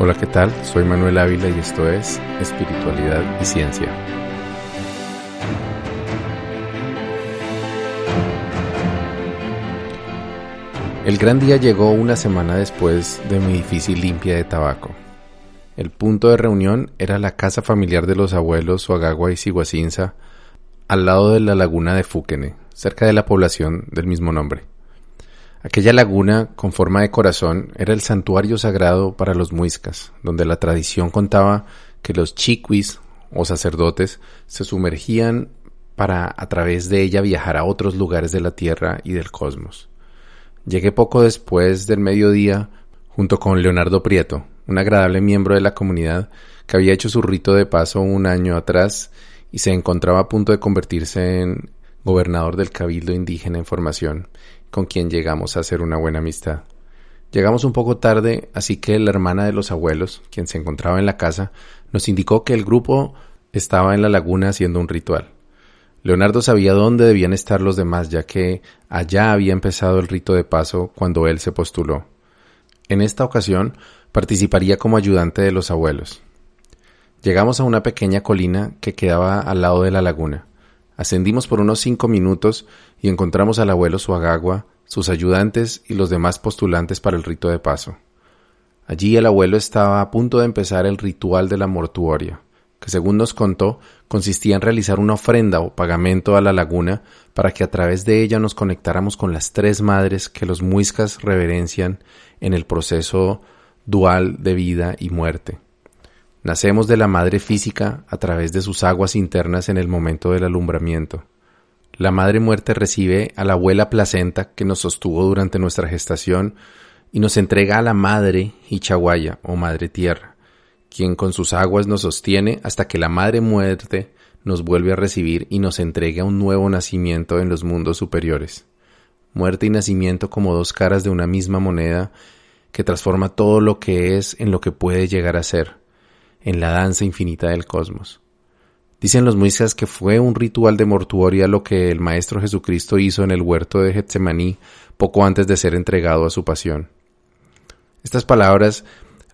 Hola, ¿qué tal? Soy Manuel Ávila y esto es Espiritualidad y Ciencia. El gran día llegó una semana después de mi difícil limpia de tabaco. El punto de reunión era la casa familiar de los abuelos Uagagua y Siguacinza, al lado de la laguna de Fúquene, cerca de la población del mismo nombre. Aquella laguna, con forma de corazón, era el santuario sagrado para los muiscas, donde la tradición contaba que los chiquis, o sacerdotes, se sumergían para a través de ella viajar a otros lugares de la tierra y del cosmos. Llegué poco después del mediodía, junto con Leonardo Prieto, un agradable miembro de la comunidad que había hecho su rito de paso un año atrás y se encontraba a punto de convertirse en gobernador del Cabildo Indígena en formación, con quien llegamos a hacer una buena amistad. Llegamos un poco tarde, así que la hermana de los abuelos, quien se encontraba en la casa, nos indicó que el grupo estaba en la laguna haciendo un ritual. Leonardo sabía dónde debían estar los demás, ya que allá había empezado el rito de paso cuando él se postuló. En esta ocasión participaría como ayudante de los abuelos. Llegamos a una pequeña colina que quedaba al lado de la laguna. Ascendimos por unos 5 minutos y encontramos al abuelo Uagagua, sus ayudantes y los demás postulantes para el rito de paso. Allí el abuelo estaba a punto de empezar el ritual de la mortuoria, que según nos contó, consistía en realizar una ofrenda o pagamento a la laguna para que a través de ella nos conectáramos con las 3 madres que los muiscas reverencian en el proceso dual de vida y muerte. Nacemos de la madre física a través de sus aguas internas en el momento del alumbramiento. La madre muerte recibe a la abuela placenta que nos sostuvo durante nuestra gestación y nos entrega a la madre Ichaguaya o madre tierra, quien con sus aguas nos sostiene hasta que la madre muerte nos vuelve a recibir y nos entrega un nuevo nacimiento en los mundos superiores. Muerte y nacimiento como 2 caras de una misma moneda que transforma todo lo que es en lo que puede llegar a ser, en la danza infinita del cosmos. Dicen los muiscas que fue un ritual de mortuoria lo que el Maestro Jesucristo hizo en el huerto de Getsemaní poco antes de ser entregado a su pasión. Estas palabras,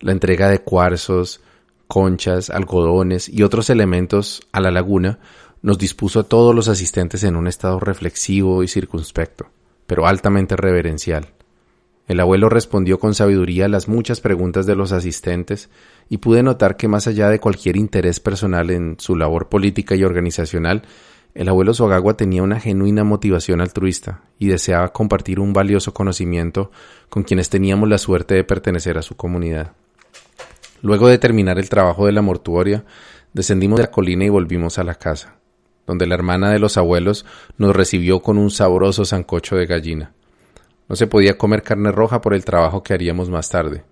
la entrega de cuarzos, conchas, algodones y otros elementos a la laguna, nos dispuso a todos los asistentes en un estado reflexivo y circunspecto, pero altamente reverencial. El abuelo respondió con sabiduría a las muchas preguntas de los asistentes y pude notar que más allá de cualquier interés personal en su labor política y organizacional, el abuelo Uagagua tenía una genuina motivación altruista y deseaba compartir un valioso conocimiento con quienes teníamos la suerte de pertenecer a su comunidad. Luego de terminar el trabajo de la mortuoria, descendimos de la colina y volvimos a la casa, donde la hermana de los abuelos nos recibió con un sabroso sancocho de gallina. No se podía comer carne roja por el trabajo que haríamos más tarde.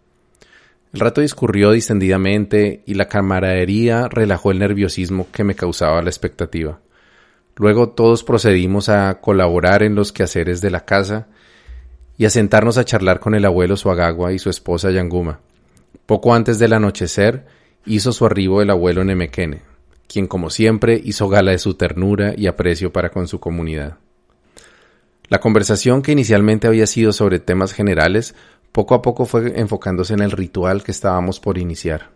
El rato discurrió distendidamente y la camaradería relajó el nerviosismo que me causaba la expectativa. Luego todos procedimos a colaborar en los quehaceres de la casa y a sentarnos a charlar con el abuelo Uagagua y su esposa Yanguma. Poco antes del anochecer hizo su arribo el abuelo Nemequene, quien como siempre hizo gala de su ternura y aprecio para con su comunidad. La conversación, que inicialmente había sido sobre temas generales, poco a poco fue enfocándose en el ritual que estábamos por iniciar.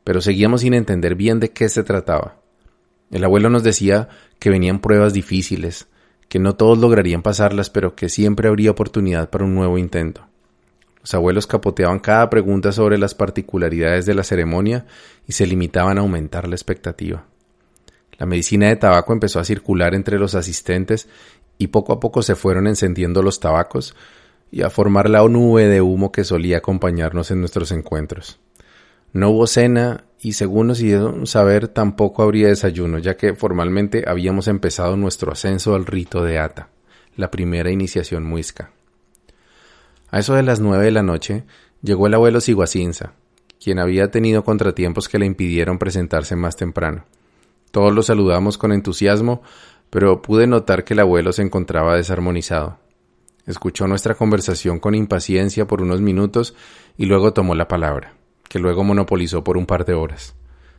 Pero seguíamos sin entender bien de qué se trataba. El abuelo nos decía que venían pruebas difíciles, que no todos lograrían pasarlas, pero que siempre habría oportunidad para un nuevo intento. Los abuelos capoteaban cada pregunta sobre las particularidades de la ceremonia y se limitaban a aumentar la expectativa. La medicina de tabaco empezó a circular entre los asistentes y poco a poco se fueron encendiendo los tabacos y a formar la nube de humo que solía acompañarnos en nuestros encuentros. No hubo cena y, según nos hicieron saber, tampoco habría desayuno, ya que formalmente habíamos empezado nuestro ascenso al rito de Ata, la primera iniciación muisca. A eso de las 9 de la noche llegó el abuelo Siguacinza, quien había tenido contratiempos que le impidieron presentarse más temprano. Todos lo saludamos con entusiasmo, pero pude notar que el abuelo se encontraba desarmonizado. Escuchó nuestra conversación con impaciencia por unos minutos y luego tomó la palabra, que luego monopolizó por un par de horas.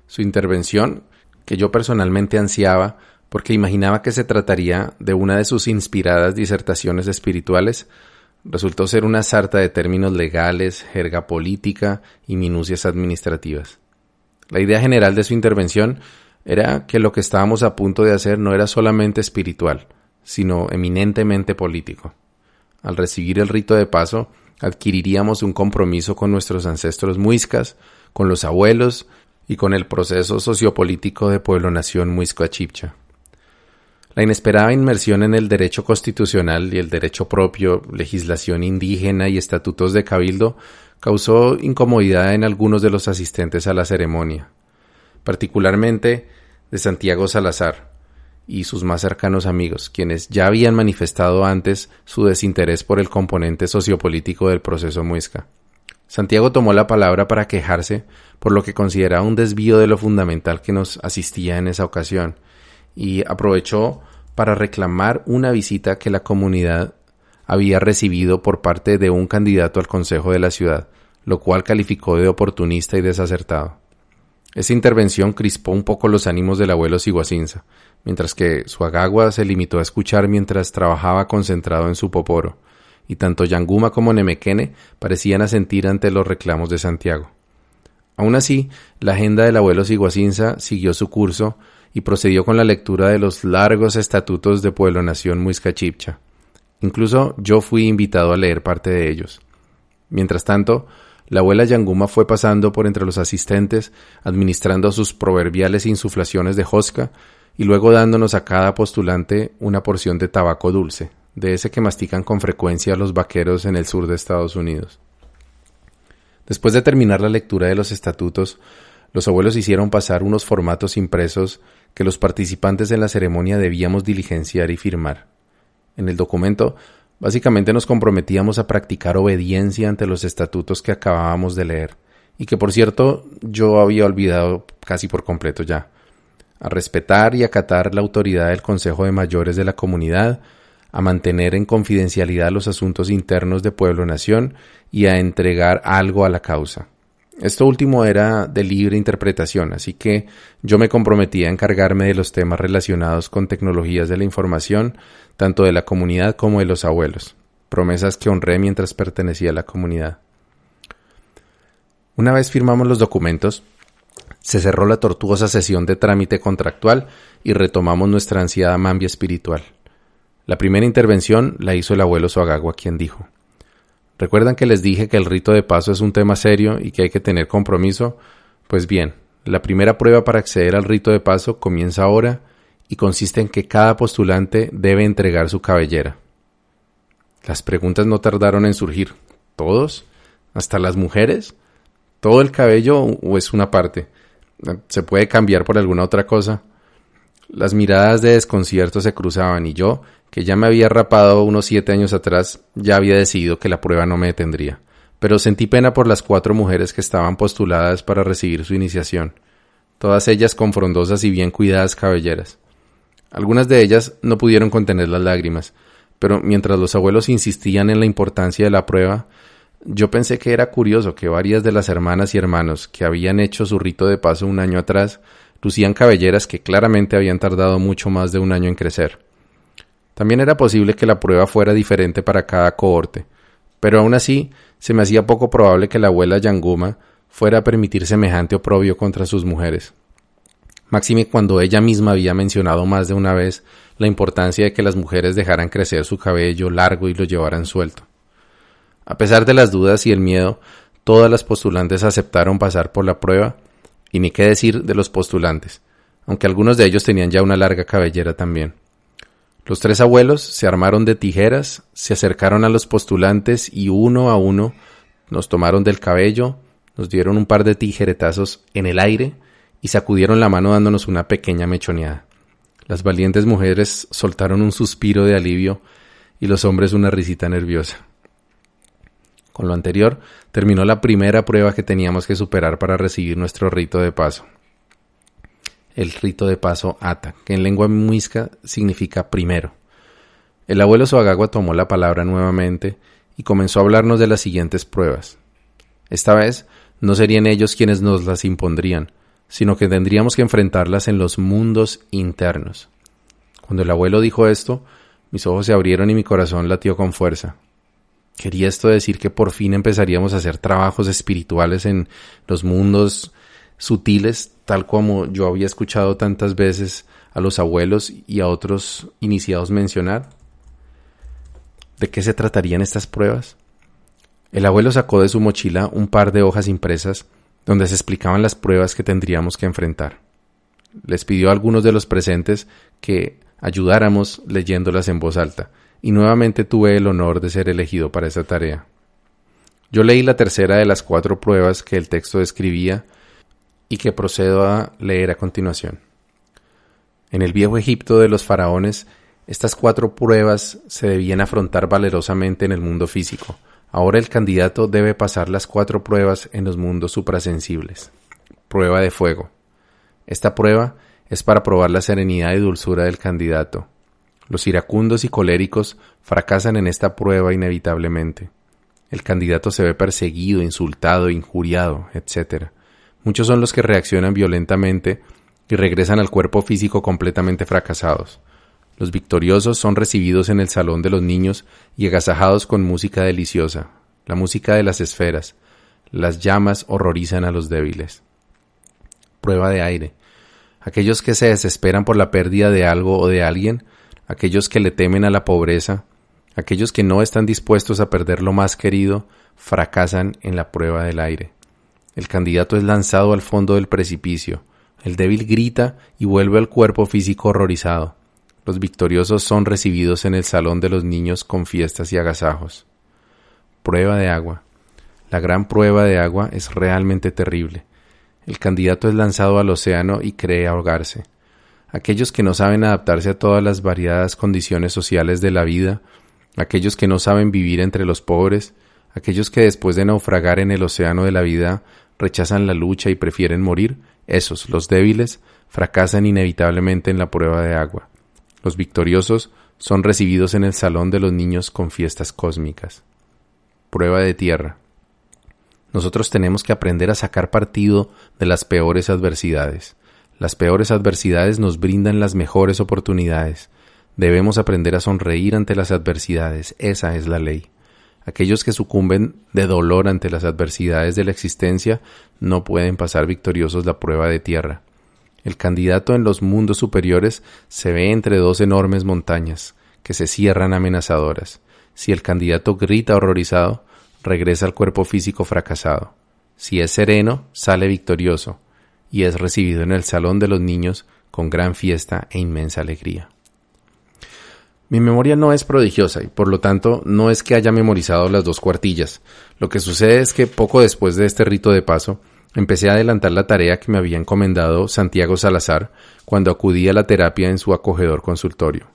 Su intervención, que yo personalmente ansiaba porque imaginaba que se trataría de una de sus inspiradas disertaciones espirituales, Resultó ser una sarta de términos legales, jerga política y minucias administrativas. La idea general de su intervención era que lo que estábamos a punto de hacer no era solamente espiritual, sino eminentemente político. Al recibir el rito de paso, adquiriríamos un compromiso con nuestros ancestros muiscas, con los abuelos y con el proceso sociopolítico de Pueblo-Nación Muisca Chibcha. La inesperada inmersión en el derecho constitucional y el derecho propio, legislación indígena y estatutos de cabildo causó incomodidad en algunos de los asistentes a la ceremonia, particularmente de Santiago Salazar y sus más cercanos amigos, quienes ya habían manifestado antes su desinterés por el componente sociopolítico del proceso muisca. Santiago tomó la palabra para quejarse por lo que consideraba un desvío de lo fundamental que nos asistía en esa ocasión, y aprovechó para reclamar una visita que la comunidad había recibido por parte de un candidato al consejo de la ciudad, lo cual calificó de oportunista y desacertado. Esa intervención crispó un poco los ánimos del abuelo Siguacinza, mientras que su agagua se limitó a escuchar mientras trabajaba concentrado en su poporo, y tanto Yanguma como Nemequene parecían asentir ante los reclamos de Santiago. Aún así, la agenda del abuelo Siguacinza siguió su curso y procedió con la lectura de los largos estatutos de Pueblo-Nación Muisca Chibcha. Incluso yo fui invitado a leer parte de ellos. Mientras tanto, la abuela Yanguma fue pasando por entre los asistentes, administrando sus proverbiales insuflaciones de josca y luego dándonos a cada postulante una porción de tabaco dulce, de ese que mastican con frecuencia los vaqueros en el sur de Estados Unidos. Después de terminar la lectura de los estatutos, los abuelos hicieron pasar unos formatos impresos que los participantes en la ceremonia debíamos diligenciar y firmar. En el documento, básicamente nos comprometíamos a practicar obediencia ante los estatutos que acabábamos de leer, y que por cierto yo había olvidado casi por completo ya, a respetar y acatar la autoridad del Consejo de Mayores de la comunidad, a mantener en confidencialidad los asuntos internos de Pueblo-Nación y a entregar algo a la causa. Esto último era de libre interpretación, así que yo me comprometí a encargarme de los temas relacionados con tecnologías de la información, tanto de la comunidad como de los abuelos, promesas que honré mientras pertenecía a la comunidad. Una vez firmamos los documentos, se cerró la tortuosa sesión de trámite contractual y retomamos nuestra ansiada mambia espiritual. La primera intervención la hizo el abuelo Soagagua, quien dijo: ¿Recuerdan que les dije que el rito de paso es un tema serio y que hay que tener compromiso? Pues bien, la primera prueba para acceder al rito de paso comienza ahora y consiste en que cada postulante debe entregar su cabellera. Las preguntas no tardaron en surgir. ¿Todos? ¿Hasta las mujeres? ¿Todo el cabello o es una parte? ¿Se puede cambiar por alguna otra cosa? Las miradas de desconcierto se cruzaban y yo, que ya me había rapado unos 7 años atrás, ya había decidido que la prueba no me detendría. Pero sentí pena por las 4 mujeres que estaban postuladas para recibir su iniciación, todas ellas con frondosas y bien cuidadas cabelleras. Algunas de ellas no pudieron contener las lágrimas, pero mientras los abuelos insistían en la importancia de la prueba, yo pensé que era curioso que varias de las hermanas y hermanos que habían hecho su rito de paso un año atrás lucían cabelleras que claramente habían tardado mucho más de un año en crecer. También era posible que la prueba fuera diferente para cada cohorte, pero aún así se me hacía poco probable que la abuela Yanguma fuera a permitir semejante oprobio contra sus mujeres. Máxime cuando ella misma había mencionado más de una vez la importancia de que las mujeres dejaran crecer su cabello largo y lo llevaran suelto. A pesar de las dudas y el miedo, todas las postulantes aceptaron pasar por la prueba, y ni qué decir de los postulantes, aunque algunos de ellos tenían ya una larga cabellera también. Los 3 abuelos se armaron de tijeras, se acercaron a los postulantes y uno a uno nos tomaron del cabello, nos dieron un par de tijeretazos en el aire y sacudieron la mano dándonos una pequeña mechoneada. Las valientes mujeres soltaron un suspiro de alivio y los hombres una risita nerviosa. Con lo anterior, terminó la primera prueba que teníamos que superar para recibir nuestro rito de paso. El rito de paso ata, que en lengua muisca significa primero. El abuelo Soagagua tomó la palabra nuevamente y comenzó a hablarnos de las siguientes pruebas. Esta vez no serían ellos quienes nos las impondrían, sino que tendríamos que enfrentarlas en los mundos internos. Cuando el abuelo dijo esto, mis ojos se abrieron y mi corazón latió con fuerza. ¿Quería esto decir que por fin empezaríamos a hacer trabajos espirituales en los mundos sutiles, tal como yo había escuchado tantas veces a los abuelos y a otros iniciados mencionar? ¿De qué se tratarían estas pruebas? El abuelo sacó de su mochila un par de hojas impresas donde se explicaban las pruebas que tendríamos que enfrentar. Les pidió a algunos de los presentes que ayudáramos leyéndolas en voz alta, y nuevamente tuve el honor de ser elegido para esa tarea. Yo leí la tercera de las 4 pruebas que el texto describía y que procedo a leer a continuación. En el viejo Egipto de los faraones, estas 4 pruebas se debían afrontar valerosamente en el mundo físico. Ahora el candidato debe pasar las 4 pruebas en los mundos suprasensibles. Prueba de fuego. Esta prueba es para probar la serenidad y dulzura del candidato. Los iracundos y coléricos fracasan en esta prueba inevitablemente. El candidato se ve perseguido, insultado, injuriado, etc. Muchos son los que reaccionan violentamente y regresan al cuerpo físico completamente fracasados. Los victoriosos son recibidos en el salón de los niños y agasajados con música deliciosa, la música de las esferas. Las llamas horrorizan a los débiles. Prueba de aire. Aquellos que se desesperan por la pérdida de algo o de alguien, aquellos que le temen a la pobreza, aquellos que no están dispuestos a perder lo más querido, fracasan en la prueba del aire. El candidato es lanzado al fondo del precipicio. El débil grita y vuelve al cuerpo físico horrorizado. Los victoriosos son recibidos en el salón de los niños con fiestas y agasajos. Prueba de agua. La gran prueba de agua es realmente terrible. El candidato es lanzado al océano y cree ahogarse. Aquellos que no saben adaptarse a todas las variadas condiciones sociales de la vida, aquellos que no saben vivir entre los pobres, aquellos que después de naufragar en el océano de la vida rechazan la lucha y prefieren morir, esos, los débiles, fracasan inevitablemente en la prueba de agua. Los victoriosos son recibidos en el salón de los niños con fiestas cósmicas. Prueba de tierra. Nosotros tenemos que aprender a sacar partido de las peores adversidades. Las peores adversidades nos brindan las mejores oportunidades. Debemos aprender a sonreír ante las adversidades. Esa es la ley. Aquellos que sucumben de dolor ante las adversidades de la existencia no pueden pasar victoriosos la prueba de tierra. El candidato en los mundos superiores se ve entre 2 enormes montañas que se cierran amenazadoras. Si el candidato grita horrorizado, regresa al cuerpo físico fracasado. Si es sereno, sale victorioso y es recibido en el salón de los niños con gran fiesta e inmensa alegría. Mi memoria no es prodigiosa y por lo tanto no es que haya memorizado las 2 cuartillas. Lo que sucede es que poco después de este rito de paso, empecé a adelantar la tarea que me había encomendado Santiago Salazar cuando acudí a la terapia en su acogedor consultorio.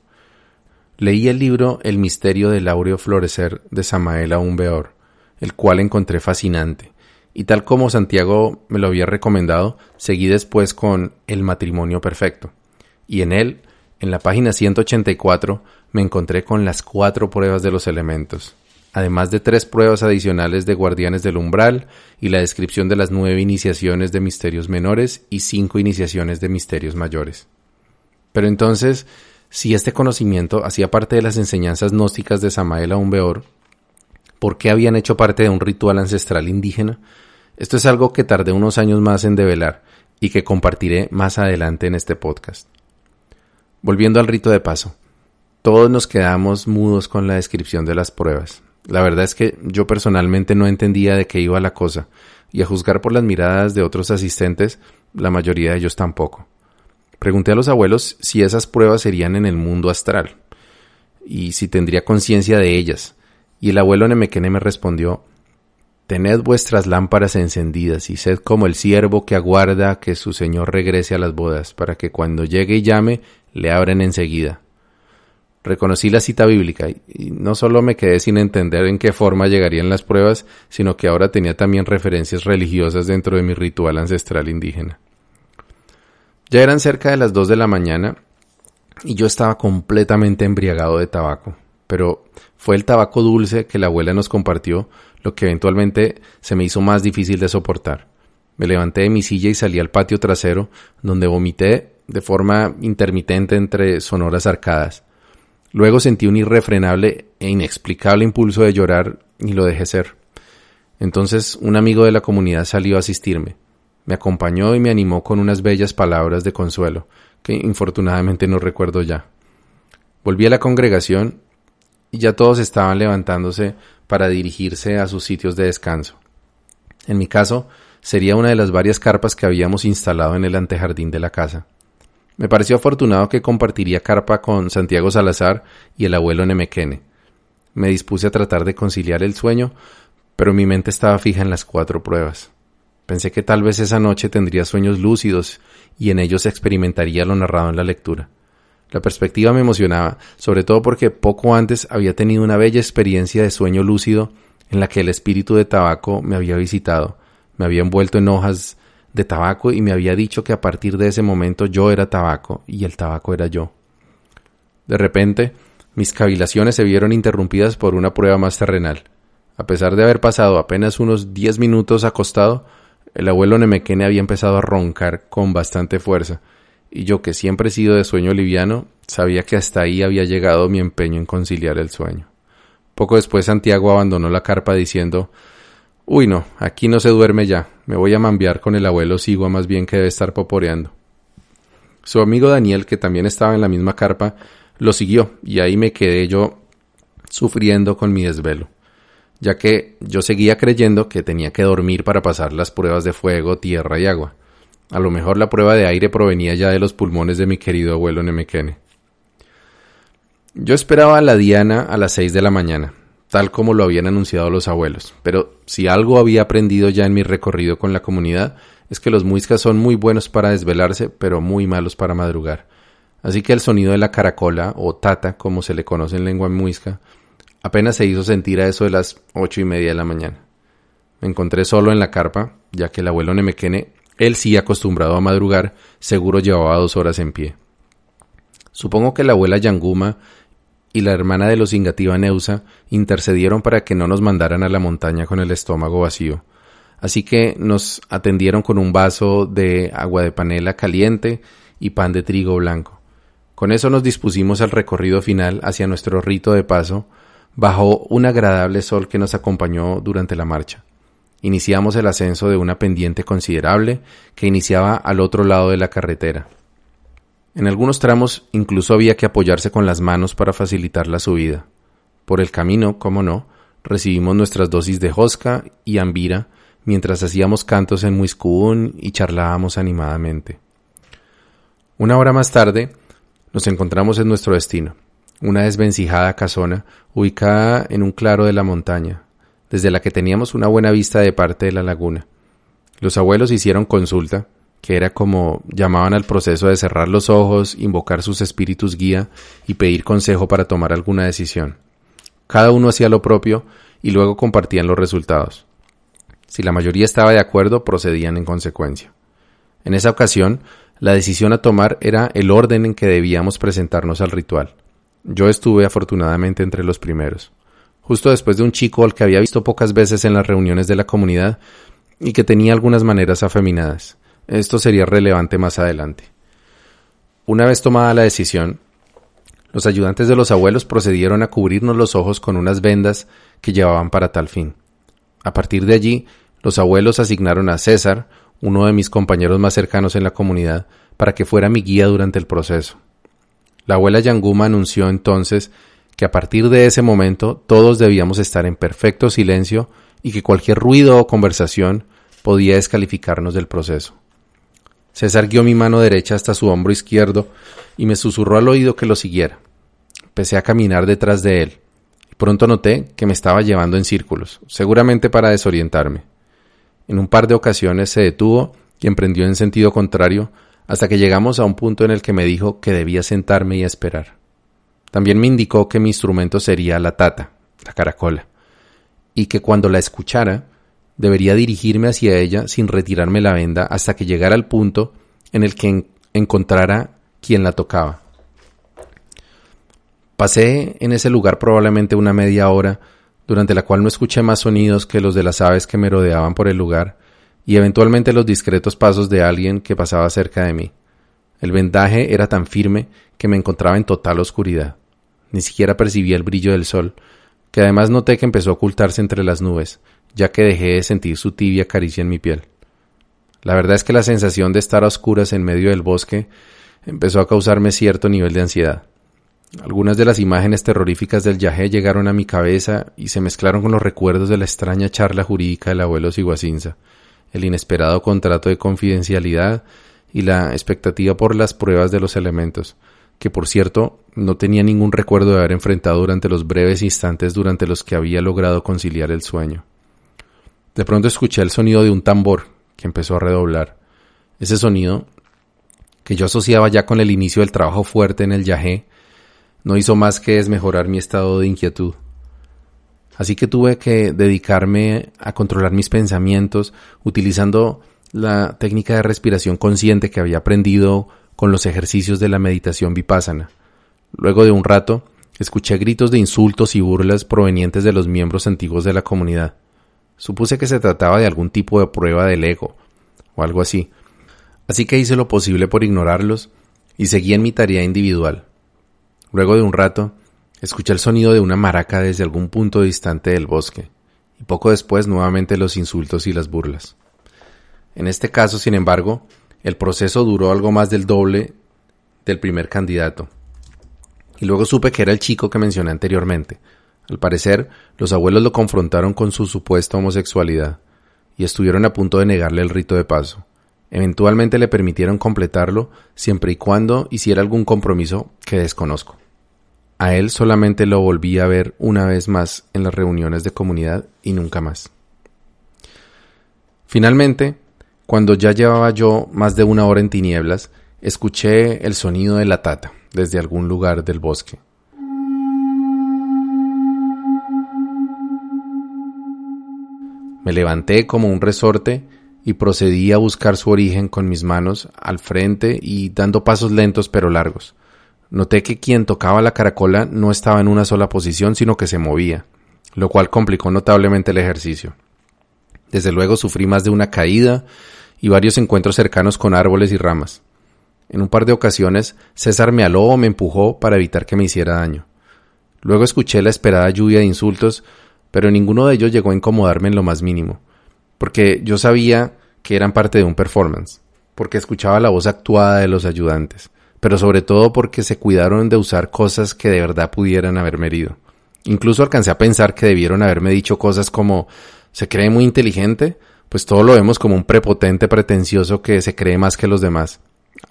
Leí el libro El misterio del áureo florecer de Samael Aún Weor, el cual encontré fascinante, y tal como Santiago me lo había recomendado, seguí después con El matrimonio perfecto, y en él, en la página 184, me encontré con las 4 pruebas de los elementos, además de 3 pruebas adicionales de guardianes del umbral y la descripción de las 9 iniciaciones de misterios menores y 5 iniciaciones de misterios mayores. Pero entonces, si este conocimiento hacía parte de las enseñanzas gnósticas de Samael Aún Weor, ¿por qué habían hecho parte de un ritual ancestral indígena? Esto es algo que tardé unos años más en develar y que compartiré más adelante en este podcast. Volviendo al rito de paso, todos nos quedamos mudos con la descripción de las pruebas. La verdad es que yo personalmente no entendía de qué iba la cosa, y a juzgar por las miradas de otros asistentes, la mayoría de ellos tampoco. Pregunté a los abuelos si esas pruebas serían en el mundo astral, y si tendría conciencia de ellas, y el abuelo Nemequene me respondió: «Tened vuestras lámparas encendidas y sed como el siervo que aguarda que su señor regrese a las bodas, para que cuando llegue y llame, le abren enseguida». Reconocí la cita bíblica y no solo me quedé sin entender en qué forma llegarían las pruebas, sino que ahora tenía también referencias religiosas dentro de mi ritual ancestral indígena. Ya eran cerca de las 2 de la mañana y yo estaba completamente embriagado de tabaco, pero fue el tabaco dulce que la abuela nos compartió lo que eventualmente se me hizo más difícil de soportar. Me levanté de mi silla y salí al patio trasero, donde vomité de forma intermitente entre sonoras arcadas. Luego sentí un irrefrenable e inexplicable impulso de llorar y lo dejé ser. Entonces un amigo de la comunidad salió a asistirme. Me acompañó y me animó con unas bellas palabras de consuelo, que infortunadamente no recuerdo ya. Volví a la congregación y ya todos estaban levantándose para dirigirse a sus sitios de descanso. En mi caso, sería una de las varias carpas que habíamos instalado en el antejardín de la casa. Me pareció afortunado que compartiría carpa con Santiago Salazar y el abuelo Nemequene. Me dispuse a tratar de conciliar el sueño, pero mi mente estaba fija en las 4 pruebas. Pensé que tal vez esa noche tendría sueños lúcidos y en ellos experimentaría lo narrado en la lectura. La perspectiva me emocionaba, sobre todo porque poco antes había tenido una bella experiencia de sueño lúcido en la que el espíritu de tabaco me había visitado, me había envuelto en hojas de tabaco y me había dicho que a partir de ese momento yo era tabaco y el tabaco era yo. De repente, mis cavilaciones se vieron interrumpidas por una prueba más terrenal. A pesar de haber pasado apenas unos 10 minutos acostado, el abuelo Nemequene había empezado a roncar con bastante fuerza, y yo, que siempre he sido de sueño liviano, sabía que hasta ahí había llegado mi empeño en conciliar el sueño. Poco después Santiago abandonó la carpa diciendo: «Uy no, aquí no se duerme ya, me voy a mambear con el abuelo Sigua más bien que debe estar poporeando». Su amigo Daniel, que también estaba en la misma carpa, lo siguió, y ahí me quedé yo sufriendo con mi desvelo, ya que yo seguía creyendo que tenía que dormir para pasar las pruebas de fuego, tierra y agua. A lo mejor la prueba de aire provenía ya de los pulmones de mi querido abuelo Nemequene. Yo esperaba a la diana a las 6 de la mañana, tal como lo habían anunciado los abuelos, pero si algo había aprendido ya en mi recorrido con la comunidad es que los muiscas son muy buenos para desvelarse, pero muy malos para madrugar. Así que el sonido de la caracola, o tata, como se le conoce en lengua muisca, apenas se hizo sentir a eso de las 8:30 de la mañana. Me encontré solo en la carpa, ya que el abuelo Nemequene, él sí acostumbrado a madrugar, seguro llevaba 2 horas en pie. Supongo que la abuela Yanguma y la hermana de los Ingativa Neusa intercedieron para que no nos mandaran a la montaña con el estómago vacío. Así que nos atendieron con un vaso de agua de panela caliente y pan de trigo blanco. Con eso nos dispusimos al recorrido final hacia nuestro rito de paso, bajo un agradable sol que nos acompañó durante la marcha. Iniciamos el ascenso de una pendiente considerable que iniciaba al otro lado de la carretera. En algunos tramos incluso había que apoyarse con las manos para facilitar la subida. Por el camino, cómo no, recibimos nuestras dosis de josca y ambira mientras hacíamos cantos en muiscún y charlábamos animadamente. Una hora más tarde nos encontramos en nuestro destino, una desvencijada casona ubicada en un claro de la montaña, desde la que teníamos una buena vista de parte de la laguna. Los abuelos hicieron consulta, que era como llamaban al proceso de cerrar los ojos, invocar sus espíritus guía y pedir consejo para tomar alguna decisión. Cada uno hacía lo propio y luego compartían los resultados. Si la mayoría estaba de acuerdo, procedían en consecuencia. En esa ocasión, la decisión a tomar era el orden en que debíamos presentarnos al ritual. Yo estuve afortunadamente entre los primeros, justo después de un chico al que había visto pocas veces en las reuniones de la comunidad y que tenía algunas maneras afeminadas. Esto sería relevante más adelante. Una vez tomada la decisión, los ayudantes de los abuelos procedieron a cubrirnos los ojos con unas vendas que llevaban para tal fin. A partir de allí, los abuelos asignaron a César, uno de mis compañeros más cercanos en la comunidad, para que fuera mi guía durante el proceso. La abuela Yanguma anunció entonces que a partir de ese momento todos debíamos estar en perfecto silencio y que cualquier ruido o conversación podía descalificarnos del proceso. César guió mi mano derecha hasta su hombro izquierdo y me susurró al oído que lo siguiera. Empecé a caminar detrás de él y pronto noté que me estaba llevando en círculos, seguramente para desorientarme. En un par de ocasiones se detuvo y emprendió en sentido contrario hasta que llegamos a un punto en el que me dijo que debía sentarme y esperar. También me indicó que mi instrumento sería la tata, la caracola, y que cuando la escuchara debería dirigirme hacia ella sin retirarme la venda hasta que llegara al punto en el que encontrara quien la tocaba. Pasé en ese lugar probablemente una media hora, durante la cual no escuché más sonidos que los de las aves que me rodeaban por el lugar y eventualmente los discretos pasos de alguien que pasaba cerca de mí. El vendaje era tan firme que me encontraba en total oscuridad. Ni siquiera percibía el brillo del sol, que además noté que empezó a ocultarse entre las nubes, ya que dejé de sentir su tibia caricia en mi piel. La verdad es que la sensación de estar a oscuras en medio del bosque empezó a causarme cierto nivel de ansiedad. Algunas de las imágenes terroríficas del yagé llegaron a mi cabeza y se mezclaron con los recuerdos de la extraña charla jurídica del abuelo Siguacinza, el inesperado contrato de confidencialidad y la expectativa por las pruebas de los elementos, que por cierto no tenía ningún recuerdo de haber enfrentado durante los breves instantes durante los que había logrado conciliar el sueño. De pronto escuché el sonido de un tambor que empezó a redoblar. Ese sonido, que yo asociaba ya con el inicio del trabajo fuerte en el yagé, no hizo más que desmejorar mi estado de inquietud. Así que tuve que dedicarme a controlar mis pensamientos utilizando la técnica de respiración consciente que había aprendido con los ejercicios de la meditación vipassana. Luego de un rato, escuché gritos de insultos y burlas provenientes de los miembros antiguos de la comunidad. Supuse que se trataba de algún tipo de prueba del ego, o algo así. Así que hice lo posible por ignorarlos y seguí en mi tarea individual. Luego de un rato, escuché el sonido de una maraca desde algún punto distante del bosque, y poco después nuevamente los insultos y las burlas. En este caso, sin embargo, el proceso duró algo más del doble del primer candidato. Y luego supe que era el chico que mencioné anteriormente. Al parecer, los abuelos lo confrontaron con su supuesta homosexualidad, y estuvieron a punto de negarle el rito de paso. Eventualmente le permitieron completarlo, siempre y cuando hiciera algún compromiso que desconozco. A él solamente lo volví a ver una vez más en las reuniones de comunidad y nunca más. Finalmente, cuando ya llevaba yo más de 1 hora en tinieblas, escuché el sonido de la tata desde algún lugar del bosque. Me levanté como un resorte y procedí a buscar su origen con mis manos al frente y dando pasos lentos pero largos. Noté que quien tocaba la caracola no estaba en una sola posición, sino que se movía, lo cual complicó notablemente el ejercicio. Desde luego sufrí más de una caída y varios encuentros cercanos con árboles y ramas. En un par de ocasiones, César me aló o me empujó para evitar que me hiciera daño. Luego escuché la esperada lluvia de insultos, pero ninguno de ellos llegó a incomodarme en lo más mínimo, porque yo sabía que eran parte de un performance, porque escuchaba la voz actuada de los ayudantes, pero sobre todo porque se cuidaron de usar cosas que de verdad pudieran haberme herido. Incluso alcancé a pensar que debieron haberme dicho cosas como «¿Se cree muy inteligente? Pues todo lo vemos como un prepotente pretencioso que se cree más que los demás».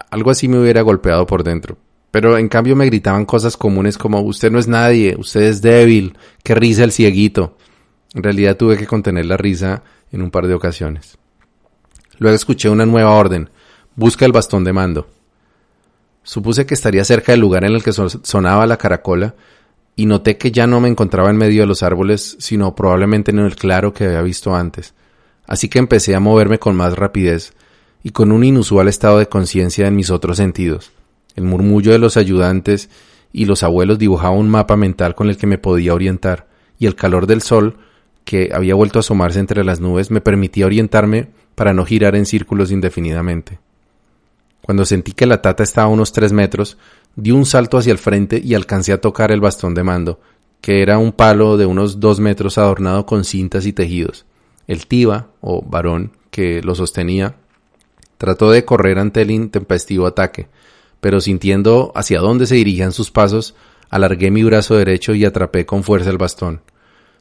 Algo así me hubiera golpeado por dentro. Pero en cambio me gritaban cosas comunes como «Usted no es nadie, usted es débil, qué risa el cieguito». En realidad tuve que contener la risa en un par de ocasiones. Luego escuché una nueva orden: «Busca el bastón de mando». Supuse que estaría cerca del lugar en el que sonaba la caracola y noté que ya no me encontraba en medio de los árboles, sino probablemente en el claro que había visto antes. Así que empecé a moverme con más rapidez y con un inusual estado de conciencia en mis otros sentidos. El murmullo de los ayudantes y los abuelos dibujaba un mapa mental con el que me podía orientar, y el calor del sol, que había vuelto a asomarse entre las nubes, me permitía orientarme para no girar en círculos indefinidamente. Cuando sentí que la tata estaba a unos 3 metros, di un salto hacia el frente y alcancé a tocar el bastón de mando, que era un palo de unos 2 metros adornado con cintas y tejidos. El tiba, o varón, que lo sostenía, trató de correr ante el intempestivo ataque, pero sintiendo hacia dónde se dirigían sus pasos, alargué mi brazo derecho y atrapé con fuerza el bastón.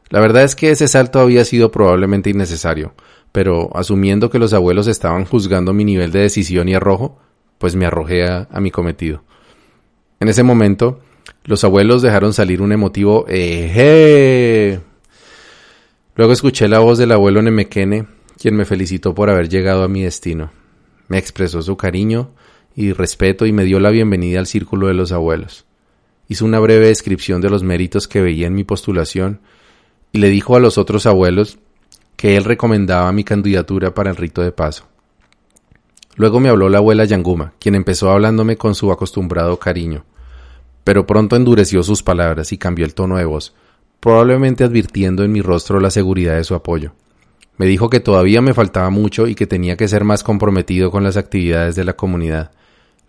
La verdad es que ese salto había sido probablemente innecesario, pero asumiendo que los abuelos estaban juzgando mi nivel de decisión y arrojo, pues me arrojé a mi cometido. En ese momento, los abuelos dejaron salir un emotivo ¡Eje! Luego escuché la voz del abuelo Nemequene, quien me felicitó por haber llegado a mi destino. Me expresó su cariño y respeto y me dio la bienvenida al círculo de los abuelos. Hizo una breve descripción de los méritos que veía en mi postulación y le dijo a los otros abuelos que él recomendaba mi candidatura para el rito de paso. Luego me habló la abuela Yanguma, quien empezó hablándome con su acostumbrado cariño, pero pronto endureció sus palabras y cambió el tono de voz, probablemente advirtiendo en mi rostro la seguridad de su apoyo. Me dijo que todavía me faltaba mucho y que tenía que ser más comprometido con las actividades de la comunidad.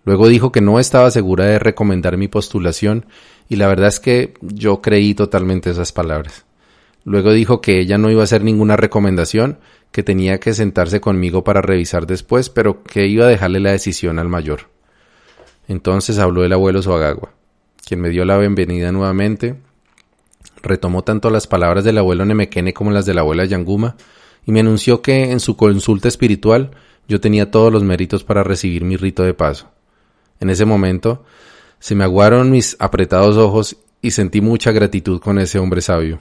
Luego dijo que no estaba segura de recomendar mi postulación y la verdad es que yo creí totalmente esas palabras. Luego dijo que ella no iba a hacer ninguna recomendación, que tenía que sentarse conmigo para revisar después, pero que iba a dejarle la decisión al mayor. Entonces habló el abuelo Suagagua, quien me dio la bienvenida nuevamente. Retomó tanto las palabras del abuelo Nemequene como las de la abuela Yanguma y me anunció que en su consulta espiritual yo tenía todos los méritos para recibir mi rito de paso. En ese momento se me aguaron mis apretados ojos y sentí mucha gratitud con ese hombre sabio.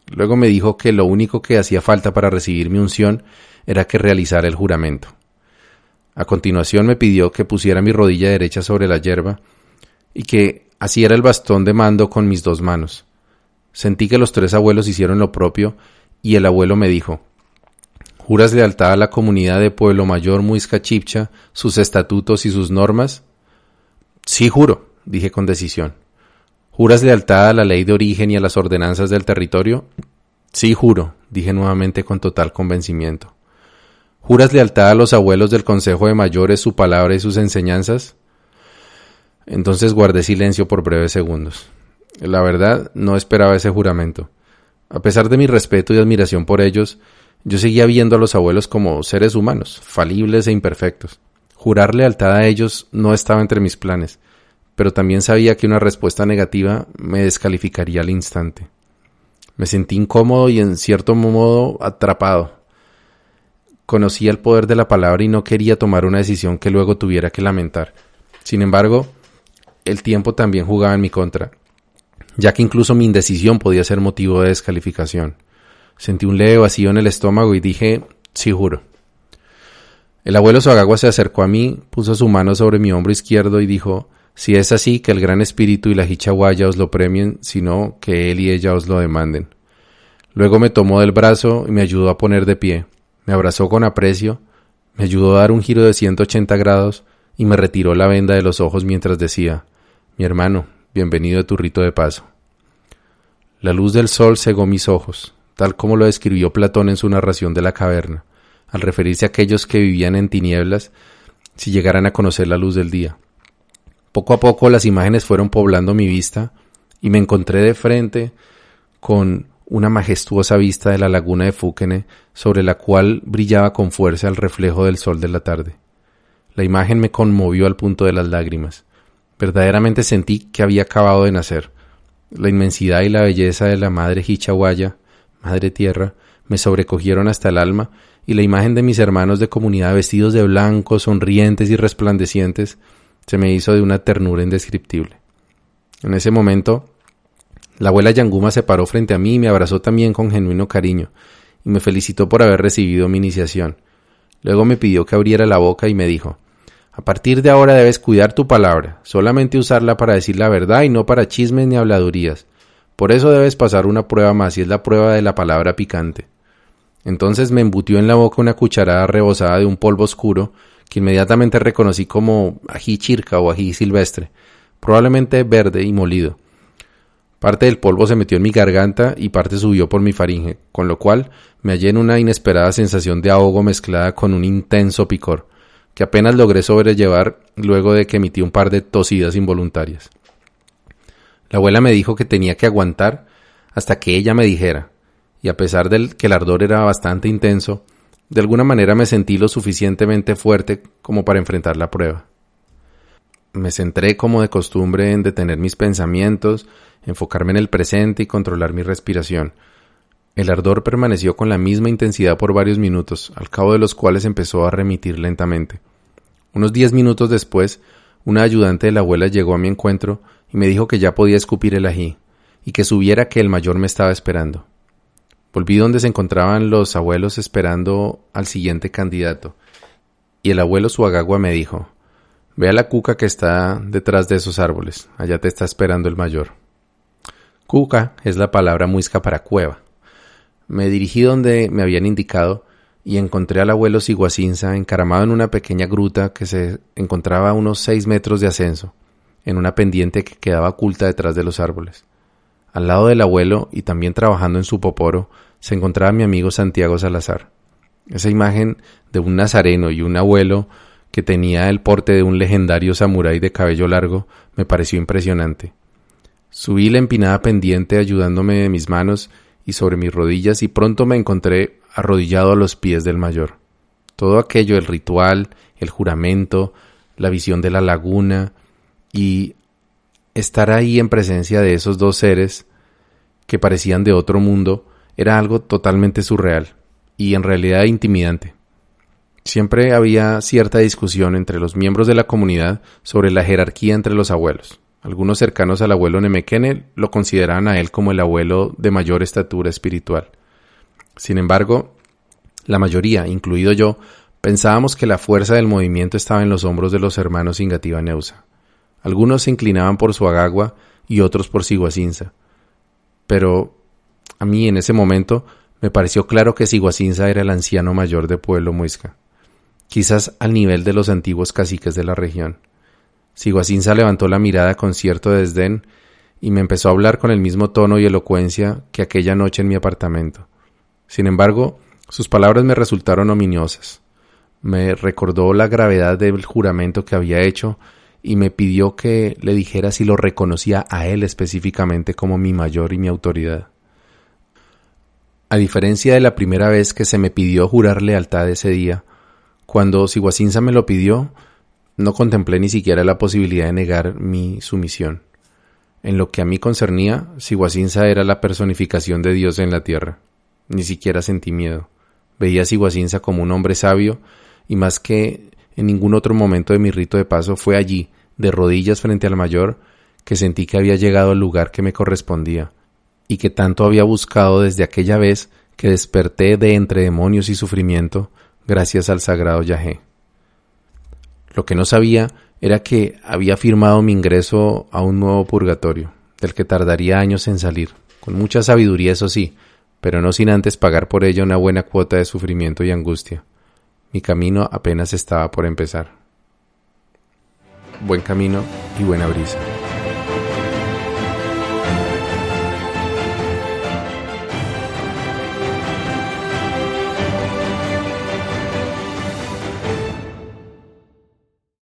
Luego me dijo que lo único que hacía falta para recibir mi unción era que realizara el juramento. A continuación me pidió que pusiera mi rodilla derecha sobre la yerba y que asiera el bastón de mando con mis 2 manos. Sentí que los 3 abuelos hicieron lo propio y el abuelo me dijo: ¿juras lealtad a la comunidad de Pueblo Mayor Muisca Chibcha, sus estatutos y sus normas? Sí, juro, dije con decisión. ¿Juras lealtad a la ley de origen y a las ordenanzas del territorio? Sí, juro, dije nuevamente con total convencimiento. ¿Juras lealtad a los abuelos del Consejo de Mayores, su palabra y sus enseñanzas? Entonces guardé silencio por breves segundos. La verdad, no esperaba ese juramento. A pesar de mi respeto y admiración por ellos, yo seguía viendo a los abuelos como seres humanos, falibles e imperfectos. Jurar lealtad a ellos no estaba entre mis planes, pero también sabía que una respuesta negativa me descalificaría al instante. Me sentí incómodo y en cierto modo atrapado. Conocía el poder de la palabra y no quería tomar una decisión que luego tuviera que lamentar. Sin embargo, el tiempo también jugaba en mi contra, ya que incluso mi indecisión podía ser motivo de descalificación. Sentí un leve vacío en el estómago y dije: sí, juro. El abuelo Suagagua se acercó a mí, puso su mano sobre mi hombro izquierdo y dijo: si es así, que el Gran Espíritu y la Hichahuaya os lo premien, sino que él y ella os lo demanden. Luego me tomó del brazo y me ayudó a poner de pie. Me abrazó con aprecio, me ayudó a dar un giro de 180 grados y me retiró la venda de los ojos mientras decía: mi hermano, bienvenido a tu rito de paso. La luz del sol cegó mis ojos, tal como lo describió Platón en su narración de la caverna, al referirse a aquellos que vivían en tinieblas si llegaran a conocer la luz del día. Poco a poco las imágenes fueron poblando mi vista y me encontré de frente con una majestuosa vista de la laguna de Fúquene, sobre la cual brillaba con fuerza el reflejo del sol de la tarde. La imagen me conmovió al punto de las lágrimas. Verdaderamente sentí que había acabado de nacer. La inmensidad y la belleza de la madre Hichahuaya, madre tierra, me sobrecogieron hasta el alma, y la imagen de mis hermanos de comunidad vestidos de blanco, sonrientes y resplandecientes, se me hizo de una ternura indescriptible. En ese momento, la abuela Yanguma se paró frente a mí y me abrazó también con genuino cariño, y me felicitó por haber recibido mi iniciación. Luego me pidió que abriera la boca y me dijo: a partir de ahora debes cuidar tu palabra, solamente usarla para decir la verdad y no para chismes ni habladurías. Por eso debes pasar una prueba más, y es la prueba de la palabra picante. Entonces me embutió en la boca una cucharada rebosada de un polvo oscuro, que inmediatamente reconocí como ají chirca o ají silvestre, probablemente verde y molido. Parte del polvo se metió en mi garganta y parte subió por mi faringe, con lo cual me hallé en una inesperada sensación de ahogo mezclada con un intenso picor, que apenas logré sobrellevar luego de que emití un par de tosidas involuntarias. La abuela me dijo que tenía que aguantar hasta que ella me dijera, y a pesar de que el ardor era bastante intenso, de alguna manera me sentí lo suficientemente fuerte como para enfrentar la prueba. Me centré como de costumbre en detener mis pensamientos, enfocarme en el presente y controlar mi respiración. El ardor permaneció con la misma intensidad por varios minutos, al cabo de los cuales empezó a remitir lentamente. Unos 10 minutos después, una ayudante de la abuela llegó a mi encuentro y me dijo que ya podía escupir el ají, y que subiera que el mayor me estaba esperando. Volví donde se encontraban los abuelos esperando al siguiente candidato, y el abuelo Suagagua me dijo: ve a la cuca que está detrás de esos árboles, allá te está esperando el mayor. Cuca es la palabra muisca para cueva. Me dirigí donde me habían indicado y encontré al abuelo Siguacinza encaramado en una pequeña gruta que se encontraba a unos 6 metros de ascenso, en una pendiente que quedaba oculta detrás de los árboles. Al lado del abuelo, y también trabajando en su poporo, se encontraba mi amigo Santiago Salazar. Esa imagen de un nazareno y un abuelo que tenía el porte de un legendario samurái de cabello largo, me pareció impresionante. Subí la empinada pendiente ayudándome de mis manos y sobre mis rodillas y pronto me encontré arrodillado a los pies del mayor. Todo aquello, el ritual, el juramento, la visión de la laguna y estar ahí en presencia de esos dos seres que parecían de otro mundo, era algo totalmente surreal y en realidad intimidante. Siempre había cierta discusión entre los miembros de la comunidad sobre la jerarquía entre los abuelos. Algunos cercanos al abuelo Nemekene lo consideraban a él como el abuelo de mayor estatura espiritual. Sin embargo, la mayoría, incluido yo, pensábamos que la fuerza del movimiento estaba en los hombros de los hermanos Ingativa Neusa. Algunos se inclinaban por Suagagua y otros por Siguacinza. Pero a mí en ese momento me pareció claro que Siguacinza era el anciano mayor de Pueblo Muisca, quizás al nivel de los antiguos caciques de la región. Siguacinza levantó la mirada con cierto desdén y me empezó a hablar con el mismo tono y elocuencia que aquella noche en mi apartamento. Sin embargo, sus palabras me resultaron ominiosas. Me recordó la gravedad del juramento que había hecho y me pidió que le dijera si lo reconocía a él específicamente como mi mayor y mi autoridad. A diferencia de la primera vez que se me pidió jurar lealtad ese día, cuando Siguacinza me lo pidió, no contemplé ni siquiera la posibilidad de negar mi sumisión. En lo que a mí concernía, Siguacinza era la personificación de Dios en la tierra. Ni siquiera sentí miedo. Veía a Siguacinza como un hombre sabio y más que en ningún otro momento de mi rito de paso fue allí, de rodillas frente al mayor, que sentí que había llegado al lugar que me correspondía y que tanto había buscado desde aquella vez que desperté de entre demonios y sufrimiento gracias al sagrado Yahé. Lo que no sabía era que había firmado mi ingreso a un nuevo purgatorio, del que tardaría años en salir, con mucha sabiduría eso sí, pero no sin antes pagar por ello una buena cuota de sufrimiento y angustia. Mi camino apenas estaba por empezar. Buen camino y buena brisa.